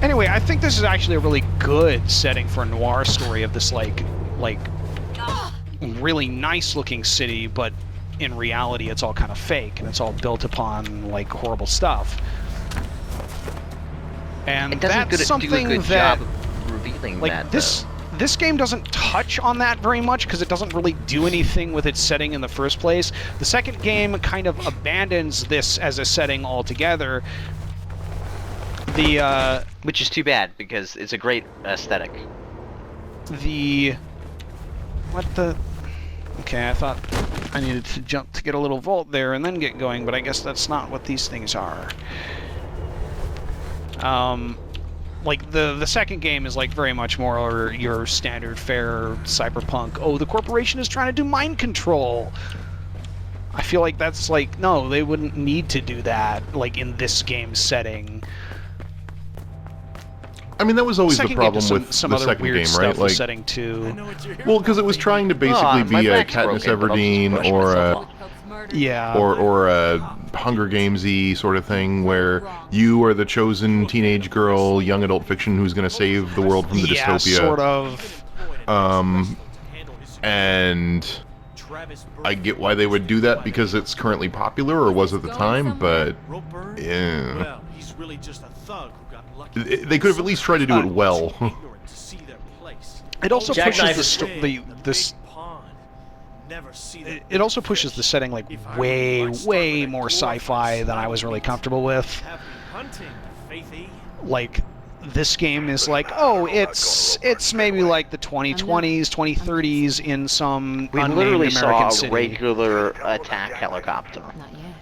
Anyway, I think this is actually a really good setting for a noir story of this, like really nice-looking city, but in reality it's all kind of fake, and it's all built upon, like, horrible stuff. And it doesn't that's something do a good that, job of revealing like, that, this game doesn't touch on that very much, because it doesn't really do anything with its setting in the first place. The second game kind of abandons this as a setting altogether. Which is too bad, because it's a great aesthetic. Okay, I thought I needed to jump to get a little vault there and then get going, but I guess that's not what these things are. Like, the second game is, like, very much more your standard fare cyberpunk. Oh, the corporation is trying to do mind control! I feel like that's, like, no, they wouldn't need to do that, like, in this game setting. I mean, that was always the problem with some the other second weird game, stuff right? Like, setting too. well, because it was trying to basically be a Katniss Everdeen or a Hunger Games-y sort of thing, where you are the chosen teenage girl, young adult fiction who's going to save the world from the dystopia. Sort of. And I get why they would do that, because it's currently popular, or was at the time, but yeah. They could have at least tried to do it well. It also pushes it also pushes the setting, like, way more sci-fi than I was really comfortable with. Like, this game is like, oh, it's maybe like the 2020s, 2030s in some we unnamed literally American saw city. a regular attack helicopter.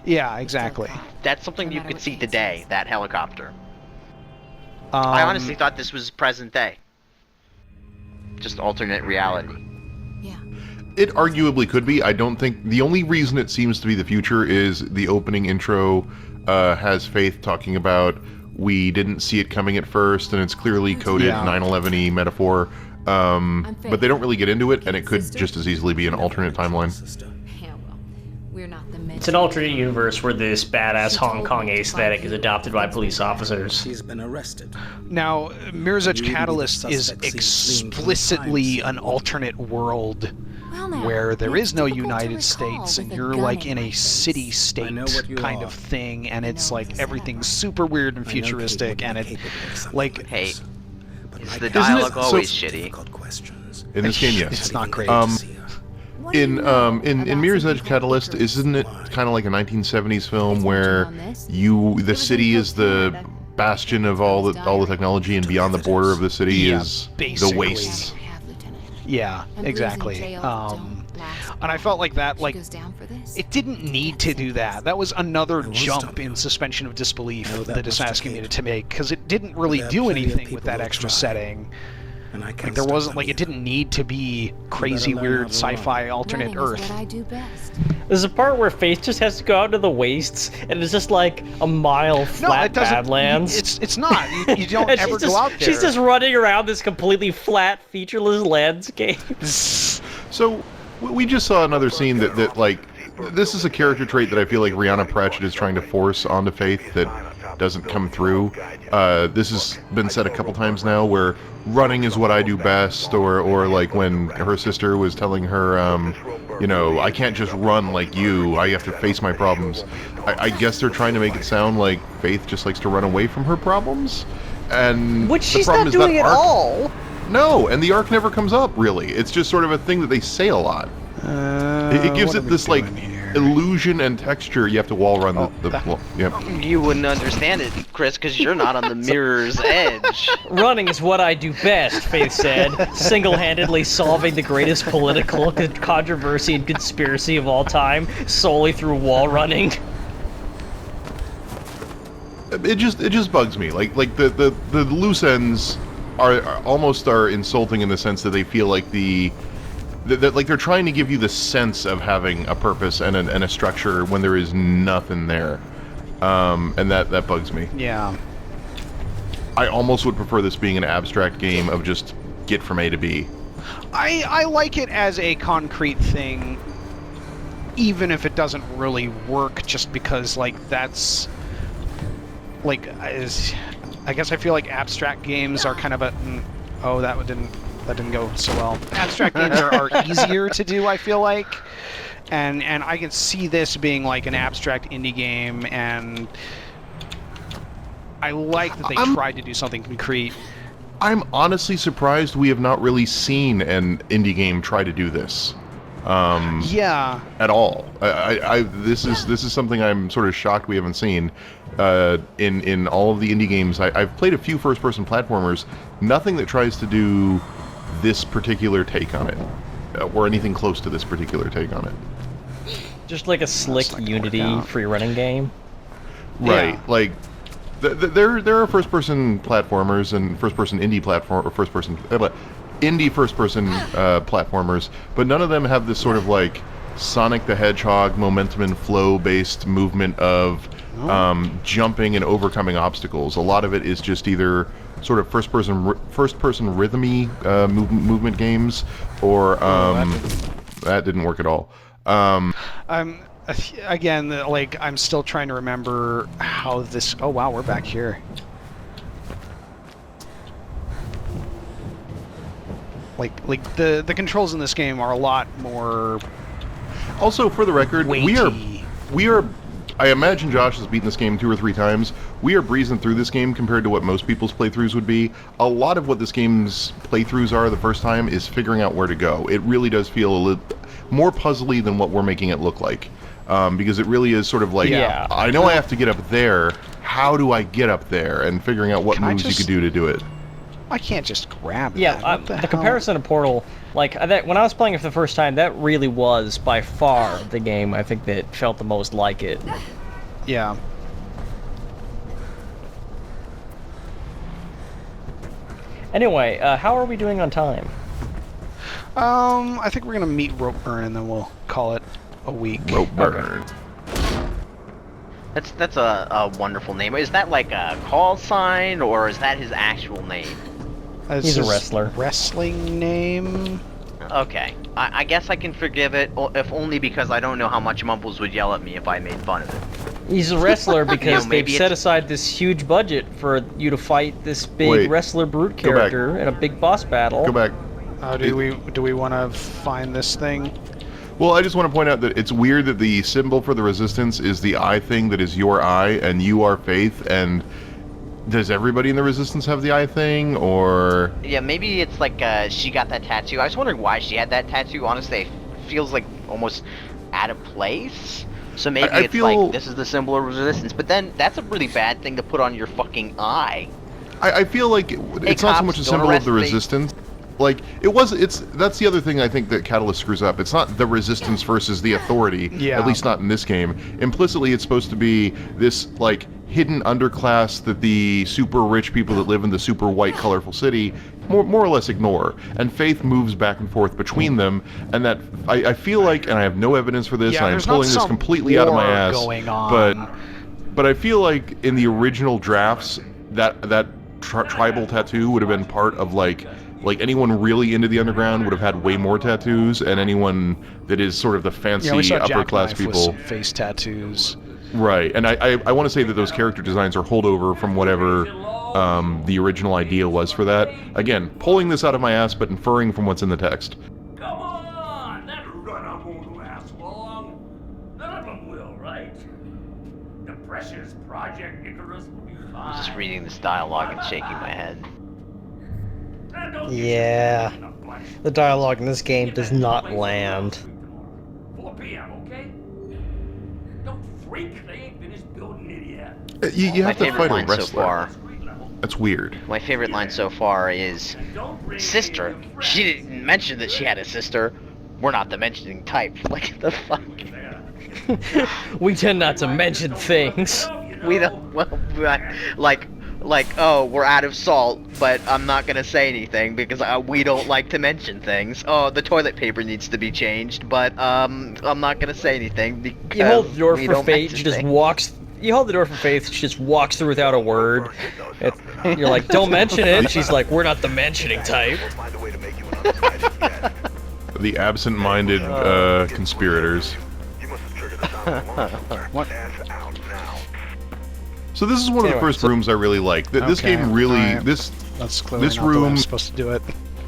Yeah, exactly. That's something you could see today, that helicopter. I honestly thought this was present day. Just alternate reality. Yeah. It arguably could be. I don't think... The only reason it seems to be the future is the opening intro has Faith talking about we didn't see it coming at first, and it's clearly coded 9/11-y metaphor. But they don't really get into it, and it could just as easily be an alternate timeline. It's an alternate universe where this badass Hong Kong aesthetic is adopted by police officers. She's been arrested. Now, Mirror's Edge Catalyst is explicitly an alternate world where there is no United States, and you're like in a city-state kind of thing, and it's like everything's super weird and futuristic, and it, like... Hey, is the dialogue always shitty? In this game, yes. It's not great. In Mirror's Edge Catalyst, isn't it kind of like a 1970s film where the city is the bastion of all the technology, and beyond the border of the city is the wastes? Yeah, exactly. And I felt like that, like, it didn't need to do that. That was another jump in suspension of disbelief that it's asking me to make, because it didn't really do anything with that extra setting. Like, there wasn't, like, it didn't need to be crazy, weird, sci-fi alternate Earth. There's a part where Faith just has to go out to the wastes, and it's just like a mile flat Badlands. It's not. You don't ever go out there. She's just running around this completely flat, featureless landscape. So, we just saw another scene that like, this is a character trait that I feel like Rihanna Pratchett is trying to force onto Faith that doesn't come through. This has been said a couple times now, where running is what I do best, or like when her sister was telling her, you know, I can't just run like you, I have to face my problems. I guess they're trying to make it sound like Faith just likes to run away from her problems, and which she's not doing at all. No, and the arc never comes up, really. It's just sort of a thing that they say a lot. It gives it this, like, illusion and texture. You have to wall run You wouldn't understand it, Chris, because you're not on the Mirror's Edge. Running is what I do best, Faith said, single-handedly solving the greatest political controversy and conspiracy of all time solely through wall running. It just bugs me. Like the loose ends are almost insulting in the sense that they feel like like they're trying to give you the sense of having a purpose and a structure when there is nothing there, and that bugs me. Yeah. I almost would prefer this being an abstract game of just get from A to B. I like it as a concrete thing, even if it doesn't really work, just because, like, that's like I guess I feel like abstract games are kind of a... oh, that didn't go so well. Abstract games are easier to do, I feel like. And I can see this being like an abstract indie game, and I like that they tried to do something concrete. I'm honestly surprised we have not really seen an indie game try to do this. Yeah. At all. This is something I'm sort of shocked we haven't seen. In all of the indie games, I've played a few first-person platformers. Nothing that tries to do this particular take on it, or anything close to this particular take on it. Just like a slick Unity free-running game. Right. Yeah. Like, there are first-person platformers and first-person indie platform or indie first-person platformers, but none of them have this sort of like Sonic the Hedgehog momentum and flow-based movement of jumping and overcoming obstacles. A lot of it is just either sort of first-person rhythmy movement games, or that didn't work at all. Again, like, I'm still trying to remember how this... Oh, wow, we're back here. Like the controls in this game are a lot more... Also, for the record, weighty. we are... I imagine Josh has beaten this game 2 or 3 times. We are breezing through this game compared to what most people's playthroughs would be. A lot of what this game's playthroughs are the first time is figuring out where to go. It really does feel a little more puzzly than what we're making it look like. Because it really is sort of like, I know I have to get up there, how do I get up there? And figuring out what moves you could do to do it. I can't just grab that. Yeah, the comparison to Portal, like, when I was playing it for the first time, that really was, by far, the game I think that felt the most like it. Yeah. Anyway, how are we doing on time? I think we're gonna meet Rope Burn and then we'll call it a week. Rope Burn. That's a wonderful name. Is that like a call sign, or is that his actual name? He's a wrestler. Wrestling name? Okay. I guess I can forgive it, if only because I don't know how much Mumbles would yell at me if I made fun of it. He's a wrestler because maybe they've set aside this huge budget for you to fight this big wrestler brute character in a big boss battle. Go back. Do we want to find this thing? Well, I just want to point out that it's weird that the symbol for the Resistance is the eye thing that is your eye, and you are Faith, and does everybody in the Resistance have the eye thing, or... Yeah, maybe it's like she got that tattoo. I was wondering why she had that tattoo. Honestly, it feels like almost out of place. So maybe it's like, this is the symbol of Resistance, but then that's a really bad thing to put on your fucking eye. I feel like it's not so much a symbol of the Resistance. Like, that's the other thing I think that Catalyst screws up. It's not the Resistance versus the Authority, at least not in this game. Implicitly, it's supposed to be this, like, hidden underclass that the super rich people that live in the super white, colorful city more or less ignore. And Faith moves back and forth between them, and that, I feel like, and I have no evidence for this, and I'm pulling this completely out of my ass, but I feel like in the original drafts, that tribal tattoo would have been part of, like anyone really into the underground would have had way more tattoos, and anyone that is sort of the fancy upper class people with face tattoos. Right, and I want to say that those character designs are holdover from whatever the original idea was for that. Again, pulling this out of my ass, but inferring from what's in the text. Come on, that run-up won't last long. None of them will, right? The precious Project Icarus will be fine. I'm just reading this dialogue and shaking my head. Yeah, the dialogue in this game does not land. 4 p.m., okay? Don't freak, they ain't finished building it yet. You have to fight a wrestler. So far, that's weird. My favorite line so far is, sister. She didn't mention that she had a sister. We're not the mentioning type. Like, the fuck? We tend not to mention things. We don't, well, like, oh, we're out of salt, but I'm not gonna say anything because we don't like to mention things. Oh, the toilet paper needs to be changed, but I'm not gonna say anything because you hold the door we for don't Faith, she just things. walks. You hold the door for Faith, she just walks through without a word. You're like, don't mention it. She's like, we're not the mentioning type. The absent-minded conspirators. What? So this is one of the first rooms I really like. This game really That's clearly this not the way room I'm supposed to do it.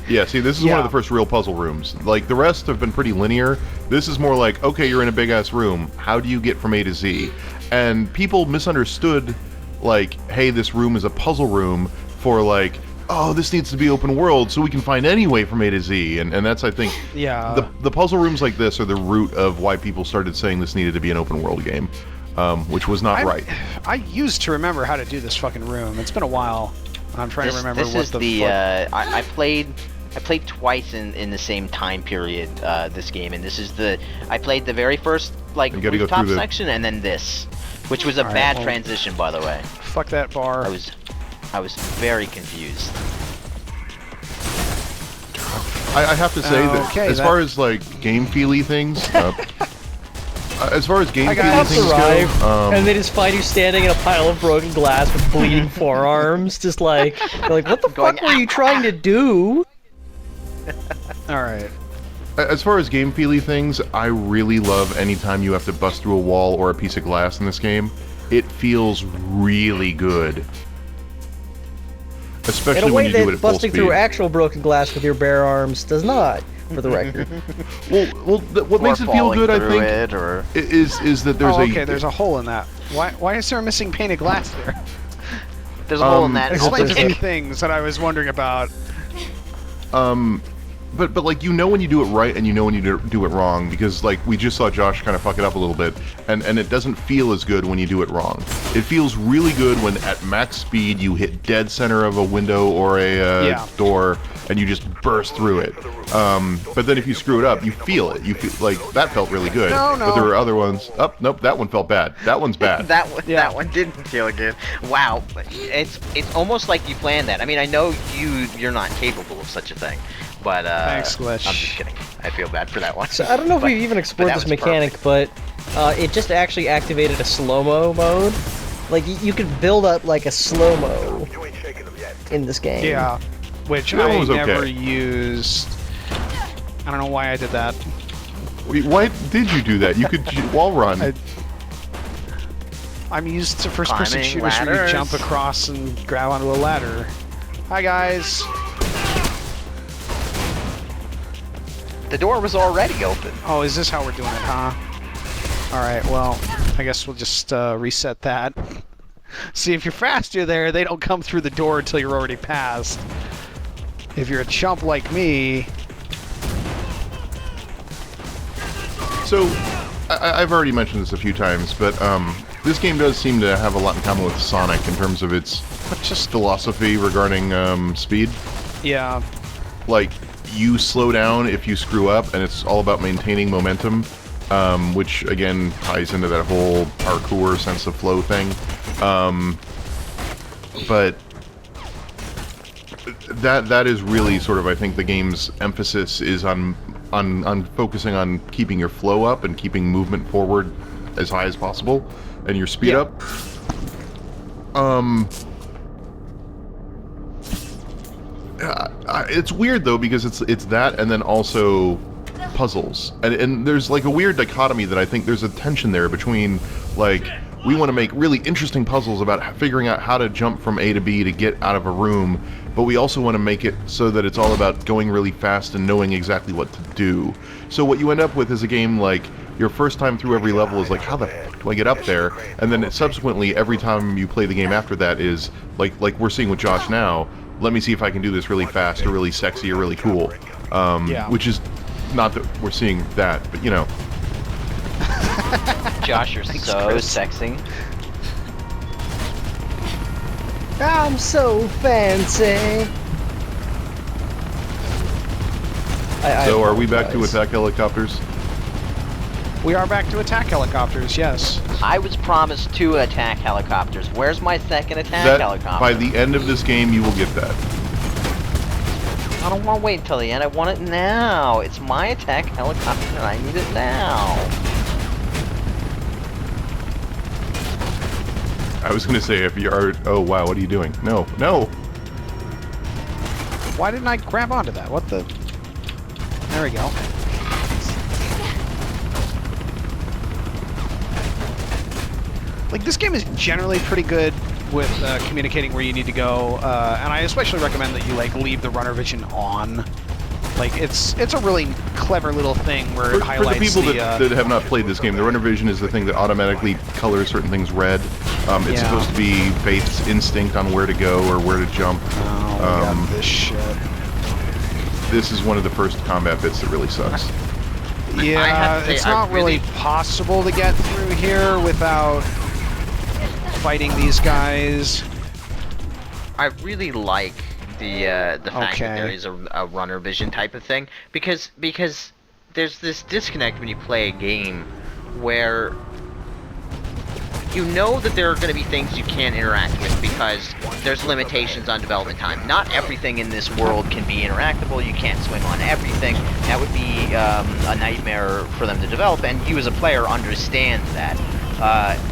Yeah, see, this is one of the first real puzzle rooms. Like, the rest have been pretty linear. This is more like, okay, you're in a big-ass room. How do you get from A to Z? And people misunderstood, like, hey, this room is a puzzle room for, like, oh, this needs to be open world so we can find any way from A to Z. And that's, I think, the puzzle rooms like this are the root of why people started saying this needed to be an open world game, which was not right. I used to remember how to do this fucking room. It's been a while. I'm trying to remember what the fuck... I played twice in the same time period, this game, and this is I played the very first, like, rooftop section, and then this, which was a bad transition, by the way. Fuck that bar. I was very confused. I have to say that as far as, like, game feely things, as far as game feely things go, and they just find you standing in a pile of broken glass with bleeding forearms, just like, what the fuck were you trying to do? Alright. As far as game feely things, I really love anytime you have to bust through a wall or a piece of glass in this game. It feels really good. Especially when you do it at full speed. In a way that busting through actual broken glass with your bare arms does not, for the record. What makes it feel good, I think, is that there's there's a hole in that. Why is there a missing pane of glass there? There's a hole in that. Explain a few things that I was wondering about. But like, you know when you do it right and you know when you do it wrong, because like we just saw Josh kind of fuck it up a little bit, and it doesn't feel as good when you do it wrong. It feels really good when at max speed you hit dead center of a window or a door and you just burst through it. But then if you screw it up, you feel it. You feel like that felt really good. No. But there were other ones. Oh, nope, that one felt bad. That one's bad. that one didn't feel good. Wow, it's almost like you planned that. I mean, I know you're not capable of such a thing. But, thanks, Glitch. I'm just kidding. I feel bad for that one. So I don't know if we even explored this mechanic, but it just actually activated a slow-mo mode. Like, you could build up, like, a slow-mo in this game. Yeah, which I never used. I don't know why I did that. Why did you do that? You could wall run. I'm used to first-person shooters where you jump across and grab onto a ladder. Hi, guys. The door was already open. Oh, is this how we're doing it, huh? Alright, well, I guess we'll just reset that. See, if you're faster there, they don't come through the door until you're already past. If you're a chump like me... So, I've already mentioned this a few times, but this game does seem to have a lot in common with Sonic in terms of its philosophy regarding speed. Yeah. Like, you slow down if you screw up, and it's all about maintaining momentum, which again ties into that whole parkour sense of flow thing. But that is really sort of, I think, the game's emphasis is on focusing on keeping your flow up and keeping movement forward as high as possible, and your speed up. It's weird though, because it's that and then also puzzles, and there's like a weird dichotomy that I think there's a tension there between, like, we want to make really interesting puzzles about figuring out how to jump from A to B to get out of a room, but we also want to make it so that it's all about going really fast and knowing exactly what to do. So what you end up with is a game like your first time through every level is like, how the fuck do I get up there? And then subsequently every time you play the game after that is like we're seeing with Josh now, let me see if I can do this really fast or really sexy or really cool. Which is not that we're seeing that, but you know. Josh, you're so sexy. I'm so fancy. So are we back to attack helicopters? We are back to attack helicopters, yes. I was promised 2 attack helicopters. Where's my second attack helicopter? By the end of this game, you will get that. I don't want to wait until the end. I want it now. It's my attack helicopter, and I need it now. I was gonna say, if you are... Oh, wow, what are you doing? No, no! Why didn't I grab onto that? What the... There we go. Like, this game is generally pretty good with communicating where you need to go, and I especially recommend that you, like, leave the runner vision on. Like, it's a really clever little thing where it highlights for the people that have not played this game, the runner vision is the thing that automatically colors certain things red. It's supposed to be Faith's instinct on where to go or where to jump. Oh, we got this shit. This is one of the first combat bits that really sucks. Yeah, it's not really possible to get through here without fighting these guys. I really like the fact that there is a runner vision type of thing, because there's this disconnect when you play a game where you know that there are going to be things you can't interact with because there's limitations on development time. Not everything in this world can be interactable. You can't swing on everything. That would be a nightmare for them to develop, and you as a player understand that.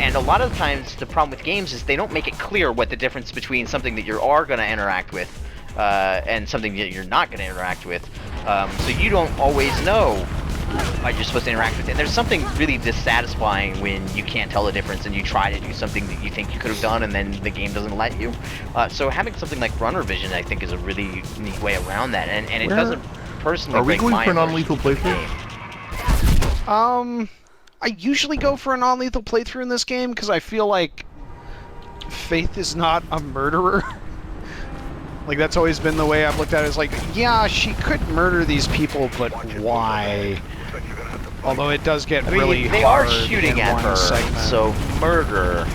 And a lot of times the problem with games is they don't make it clear what the difference between something that you are going to interact with and something that you're not going to interact with. So you don't always know what you're supposed to interact with it. There's something really dissatisfying when you can't tell the difference and you try to do something that you think you could have done and then the game doesn't let you. So having something like runner vision, I think, is a really neat way around that, and it doesn't personally break my immersion. Are we going for non-lethal playthrough? I usually go for a non-lethal playthrough in this game because I feel like Faith is not a murderer. Like, that's always been the way I've looked at it. It's like, yeah, she could murder these people, but why? Although it does get really hard. They are shooting at her, segment. so murder.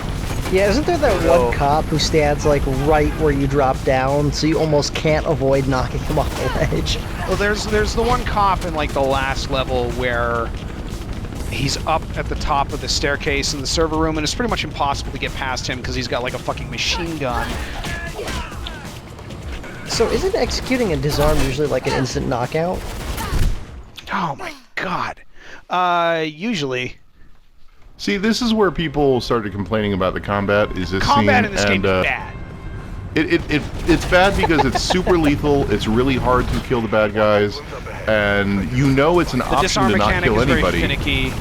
Yeah, isn't there that one cop who stands, like, right where you drop down, so you almost can't avoid knocking him off the ledge? Well, there's the one cop in, like, the last level where he's up at the top of the staircase in the server room, and it's pretty much impossible to get past him because he's got, like, a fucking machine gun. So isn't executing a disarm usually like an instant knockout? Oh my god. Usually. See, this is where people started complaining about the combat. Is this combat scene, in this game is bad. It's bad because it's super lethal. It's really hard to kill the bad guys, and you know it's an option to not kill anybody. Very finicky.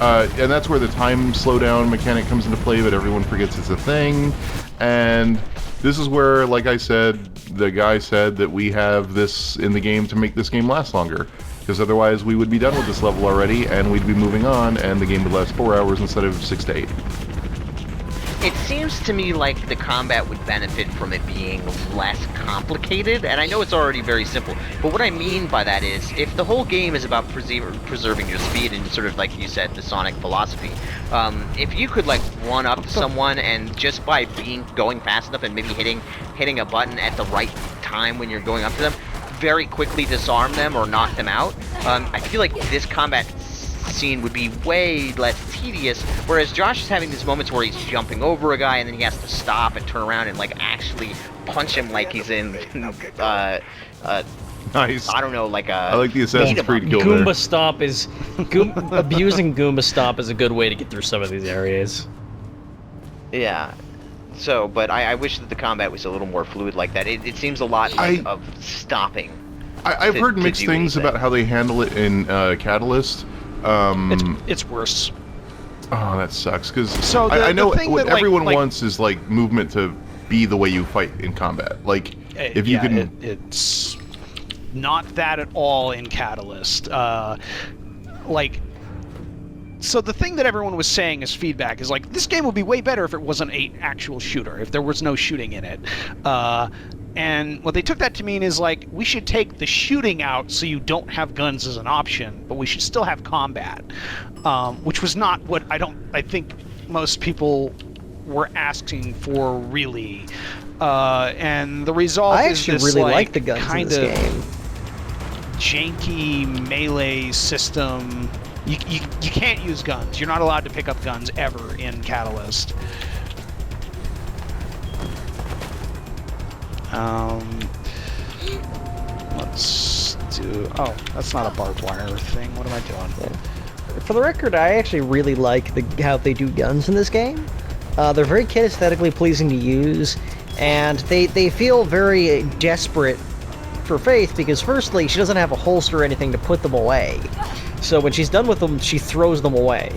And that's where the time slowdown mechanic comes into play, but everyone forgets it's a thing. And this is where, like I said, the guy said that we have this in the game to make this game last longer. Because otherwise we would be done with this level already, and we'd be moving on, and the game would last 4 hours instead of 6 to 8. It seems to me like the combat would benefit from it being less complicated, and I know it's already very simple, but what I mean by that is, if the whole game is about preserving your speed and sort of, like you said, the Sonic philosophy, if you could, like, run up to someone and just by going fast enough and maybe hitting a button at the right time when you're going up to them, very quickly disarm them or knock them out, I feel like this combat scene would be way less tedious, whereas Josh is having these moments where he's jumping over a guy and then he has to stop and turn around and, like, actually punch him like he's in Nice. I don't know, like a... I like the Assassin's Creed kill Goomba there. Stomp is... abusing Goomba Stomp is a good way to get through some of these areas. Yeah. So, but I wish that the combat was a little more fluid like that. It seems a lot like of stopping. I've heard mixed things about how they handle it in Catalyst. It's worse. Oh, that sucks. Because so I know what everyone like, wants is, like, movement to be the way you fight in combat. Like, if you can... It's not that at all in Catalyst. Like... So the thing that everyone was saying as feedback is, like, this game would be way better if it wasn't an actual shooter, if there was no shooting in it. And what they took that to mean is, like, we should take the shooting out so you don't have guns as an option, but we should still have combat. Which was not what I think most people were asking for, really. And the result is this, really like, like the guns kind in this of game. janky melee system. You can't use guns. You're not allowed to pick up guns ever in Catalyst. Let's do... Oh, that's not a barbed wire thing. What am I doing? Yeah. For the record, I actually really like how they do guns in this game. They're very kinesthetically pleasing to use, and they feel very desperate for Faith, because firstly, she doesn't have a holster or anything to put them away. So when she's done with them, she throws them away.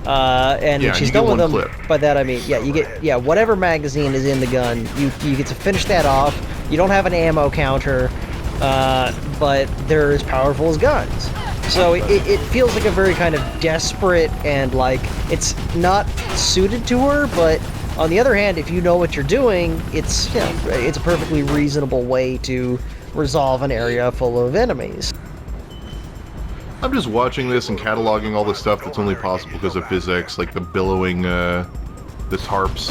And Yeah, when she's you done get with them, one clip. by that I mean, yeah, you get whatever magazine is in the gun. You get to finish that off. You don't have an ammo counter, but they're as powerful as guns. So it feels like a very kind of desperate and like it's not suited to her, but on the other hand, if you know what you're doing, it's it's a perfectly reasonable way to resolve an area full of enemies. I'm just watching this and cataloging all the stuff that's only possible because of physics, like the billowing, the tarps.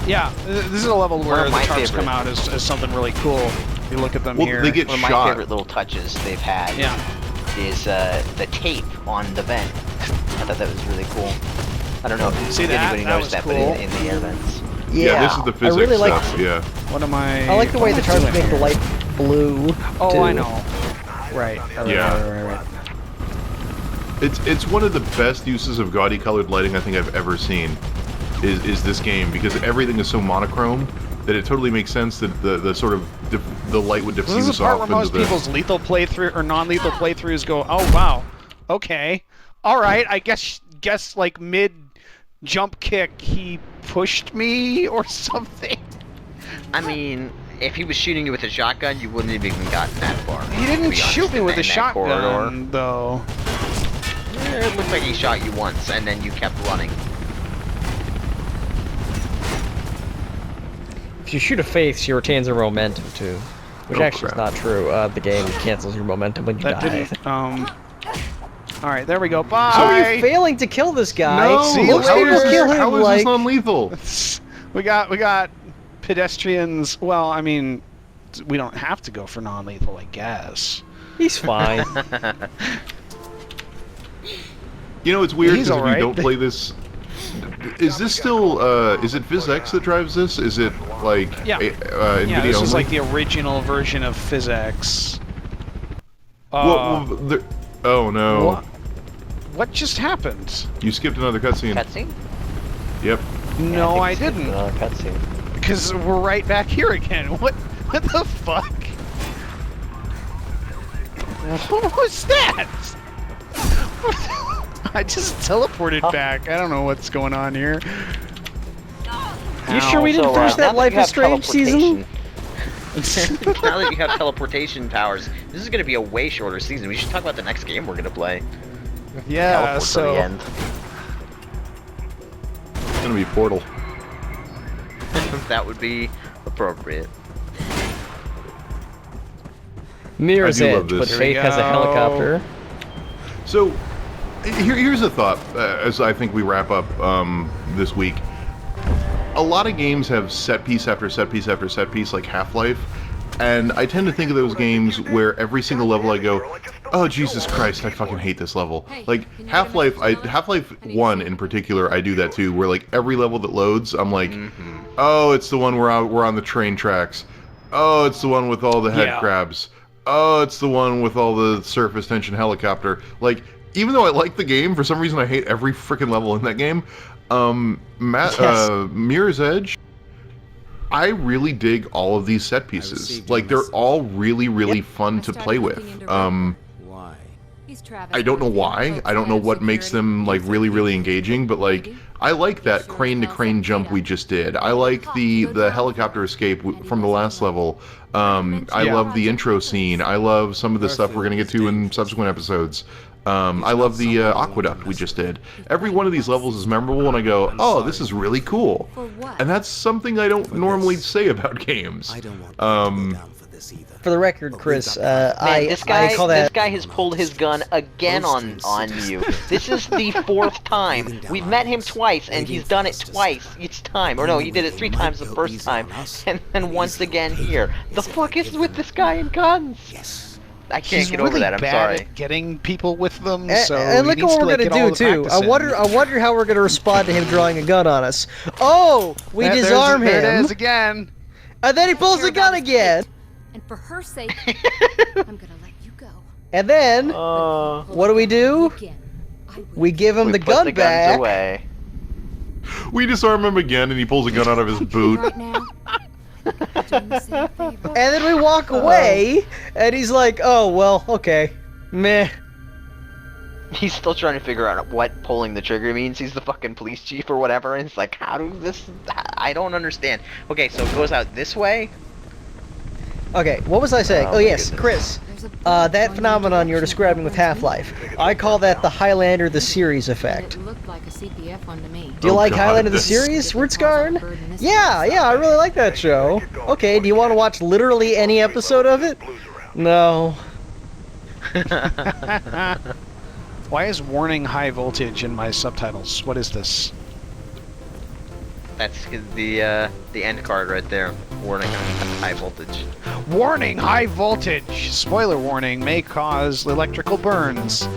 Yeah, this is a level One where of the my tarps favorite. come out as something really cool. You look at them Well, here. they get One of my shot. favorite little touches they've had Yeah. is the tape on the vent. I thought that was really cool. I don't know if See that? anybody That noticed was that, cool. but in the air vents. Yeah, this is the physics I really like. stuff. Yeah. What am I? I like the way what the am I tarps doing make the here? light blue. Oh, too. I know. Right. Yeah. Right. It's one of the best uses of gaudy colored lighting I think I've ever seen. Is this game because everything is so monochrome that it totally makes sense that the sort of the light would This diffuse is the part off where into most people's lethal playthrough or non-lethal playthroughs go, oh wow, okay, all right, I guess like mid jump kick he pushed me or something. I mean, if he was shooting you with a shotgun, you wouldn't have even gotten that far. He didn't to be shoot honest, me with a in that corridor. shotgun though. Yeah, it looked like he shot you once, and then you kept running. If you shoot a Faith, she retains her momentum too, which Oh, actually crap. is not true. The game cancels your momentum when you That die. didn't. All right, there we go. Bye. How are you failing to kill this guy? No, See you Most later. people kill him how is like this non-lethal? we got pedestrians. Well, I mean, we don't have to go for non-lethal, I guess. He's fine. You know, it's weird He's because if alright. you don't play this, is this still? Is it PhysX that drives this? Is it like Yeah. NVIDIA Yeah, this only? is like the original version of physics. Oh no! What just happened? You skipped another cutscene. Cutscene? Yep. No, I didn't. Cutscene. Because we're right back here again. What the fuck? What was that? I just teleported back. I don't know what's going on here. You sure we didn't finish that Life is Strange season? Now that you have teleportation powers, this is going to be a way shorter season. We should talk about the next game we're going to play. Yeah, Teleport to the so end. It's gonna be Portal. That would be appropriate. Mirror's I do love Edge, this. but Here we Faith has a go. helicopter. So, here's a thought as I think we wrap up this week. A lot of games have set piece after set piece after set piece, like Half-Life, and I tend to think of those games where every single level I go, oh Jesus Christ, I fucking hate this level. Like Half-Life 1 in particular, I do that too, where like every level that loads, I'm like, oh, it's the one where we're on the train tracks. Oh, it's the one with all the head Yeah. crabs. Oh, it's the one with all the surface tension helicopter. Like, even though I like the game, for some reason I hate every freaking level in that game. Mirror's Edge, I really dig all of these set pieces. Like, they're all really, really fun to play with. I don't know why. I don't know what makes them, like, really, really engaging, but, like, I like that crane-to-crane jump we just did. I like the helicopter escape from the last level. I love the intro scene. I love some of the stuff we're going to get to in subsequent episodes. I love the aqueduct we just did. Every one of these levels is memorable, and I go, oh, this is really cool. And that's something I don't normally say about games. For the record, Chris, Man, I call that. this guy has pulled his gun again on you. This is the fourth time. We've met him twice, and he's done it twice each time. Or no, he did it 3 times the first time, and then once again here. The fuck is with this guy and guns? I can't he's get really over that. I'm bad sorry. at getting people with them. And, So and look he at needs what we're to, like, gonna get do all the too. practice I wonder how we're gonna respond to him drawing a gun on us. Oh, we disarm There it him, is again. and then he pulls the gun again, And for her sake, I'm gonna let you go. and then what do? Again, I will. We give him We the put gun the guns back, away. We disarm him again, and he pulls a gun out of his boot. Right now, I'm doing the same favor. and then we walk away, and he's like, "Oh well, okay, meh." He's still trying to figure out what pulling the trigger means. He's the fucking police chief or whatever, and it's like, how do this... I don't understand. Okay, so it goes out this way. Okay, what was I saying? Oh, yes, Chris. That phenomenon you're describing with Half-Life. I call that the Highlander the series effect. It looked like a CPF one to me. Do you like God, Highlander the this- series, Wertskarn? Yeah, I really like that show. Okay, do you want to watch literally any episode of it? No. Why is warning high voltage in my subtitles? What is this? That's the end card right there. Warning high voltage. Warning high voltage! Spoiler warning may cause electrical burns.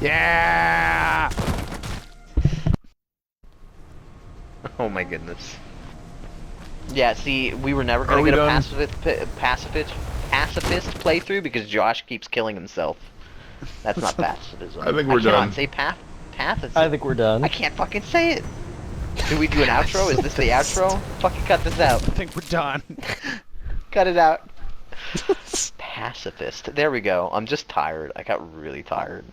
Yeah! Oh my goodness. Yeah, see, we were never Are gonna we get a done? pacifist playthrough because Josh keeps killing himself. That's not pacifism. I think we're I cannot done. say pacifism. I think we're done. I can't fucking say it. Do we do an outro? Is this the outro? Fucking cut this out. I think we're done. Cut it out. Pacifist. There we go. I'm just tired. I got really tired.